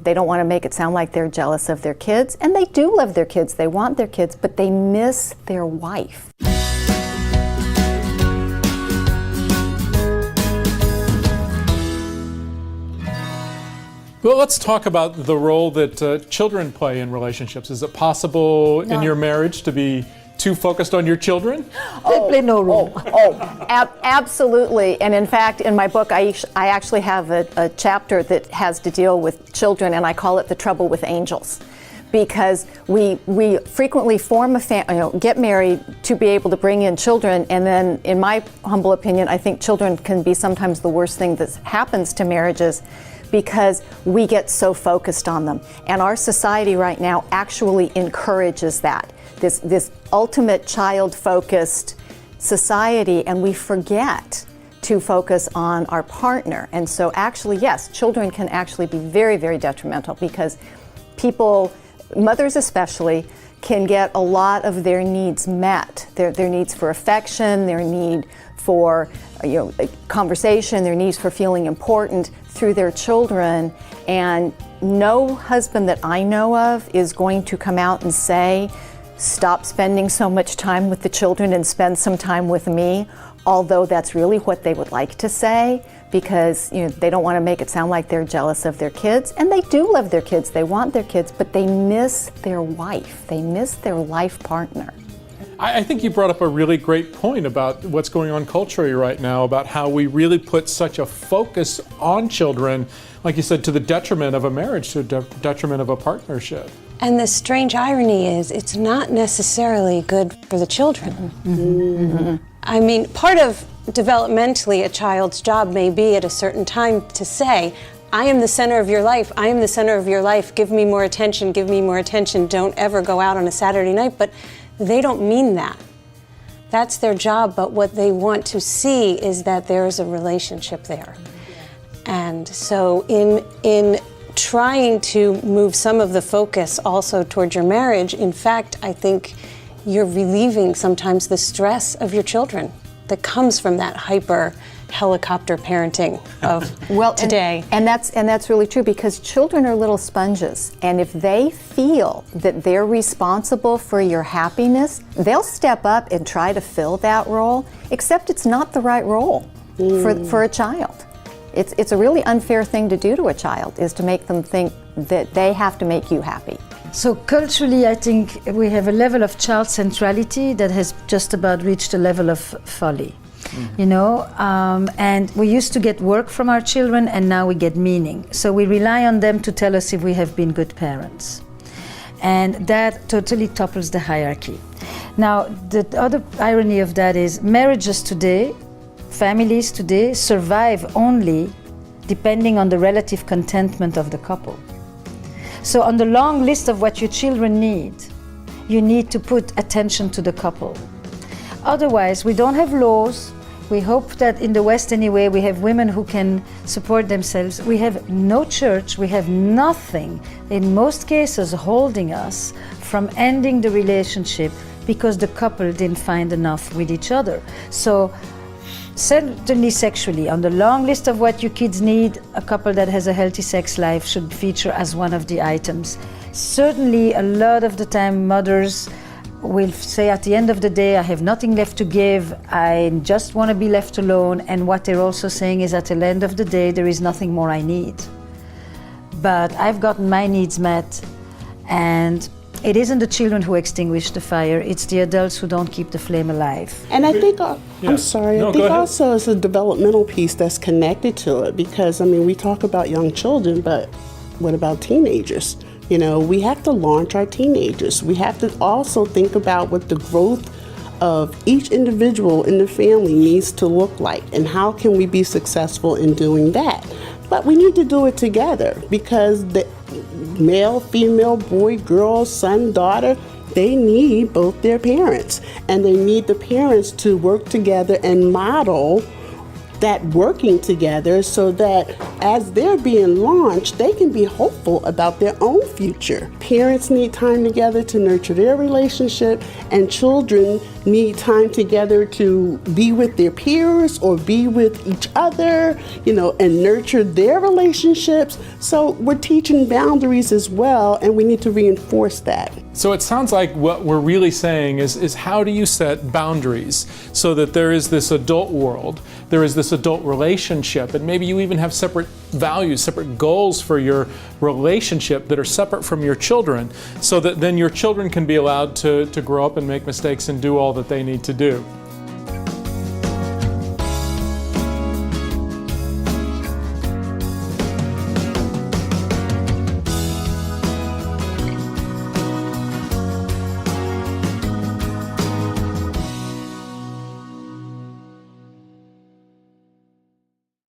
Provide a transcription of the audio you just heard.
They don't want to make it sound like they're jealous of their kids, and they do love their kids, they want their kids, but they miss their wife. Well, let's talk about the role that children play in relationships. Is it possible in your marriage to be too focused on your children? They play no role. Absolutely. And in fact, in my book, I actually have a chapter that has to deal with children, and I call it The Trouble with Angels. Because we frequently form a family, get married to be able to bring in children, and then, in my humble opinion, I think children can be sometimes the worst thing that happens to marriages, because we get so focused on them. And our society right now actually encourages that, this ultimate child-focused society, and we forget to focus on our partner. And so actually, yes, children can actually be very, very detrimental, because people, mothers especially, can get a lot of their needs met. Their needs for affection, their need for conversation, their needs for feeling important through their children. And no husband that I know of is going to come out and say, stop spending so much time with the children and spend some time with me, although that's really what they would like to say, because they don't want to make it sound like they're jealous of their kids, and they do love their kids, they want their kids, but they miss their wife, they miss their life partner. I think you brought up a really great point about what's going on culturally right now, about how we really put such a focus on children, like you said, to the detriment of a marriage, to the detriment of a partnership. And the strange irony is, it's not necessarily good for the children. Mm-hmm. I mean, part of developmentally a child's job may be at a certain time to say, I am the center of your life, I am the center of your life, give me more attention, don't ever go out on a Saturday night. But they don't mean that. That's their job, but what they want to see is that there is a relationship there. And so in trying to move some of the focus also towards your marriage, in fact, I think you're relieving sometimes the stress of your children that comes from that hyper helicopter parenting of today. And that's really true, because children are little sponges, and if they feel that they're responsible for your happiness, they'll step up and try to fill that role, except it's not the right role for a child. It's a really unfair thing to do to a child, is to make them think that they have to make you happy. So culturally, I think we have a level of child centrality that has just about reached a level of folly. And we used to get work from our children, and now we get meaning. So we rely on them to tell us if we have been good parents. And that totally topples the hierarchy. Now, the other irony of that is marriages today, families today, survive only depending on the relative contentment of the couple. So on the long list of what your children need, you need to put attention to the couple. Otherwise, we don't have laws. We hope that in the West anyway, we have women who can support themselves. We have no church, we have nothing, in most cases, holding us from ending the relationship because the couple didn't find enough with each other. So certainly sexually, on the long list of what your kids need, a couple that has a healthy sex life should feature as one of the items. Certainly, a lot of the time, mothers will say at the end of the day, I have nothing left to give, I just want to be left alone, and what they're also saying is at the end of the day, there is nothing more I need. But I've gotten my needs met, and it isn't the children who extinguish the fire, it's the adults who don't keep the flame alive. And I think, I'm sorry, I think also it's a developmental piece that's connected to it, because, I mean, we talk about young children, but what about teenagers? We have to launch our teenagers. We have to also think about what the growth of each individual in the family needs to look like, and how can we be successful in doing that. But we need to do it together, because the male, female, boy, girl, son, daughter, they need both their parents, and they need the parents to work together and model that working together, so that as they're being launched, they can be hopeful about their own future. Parents need time together to nurture their relationship, and children need time together to be with their peers or be with each other, and nurture their relationships. So we're teaching boundaries as well, and we need to reinforce that. So it sounds like what we're really saying is how do you set boundaries so that there is this adult world, there is this adult relationship, and maybe you even have separate values, separate goals for your relationship that are separate from your children, so that then your children can be allowed to grow up and make mistakes and do all that they need to do.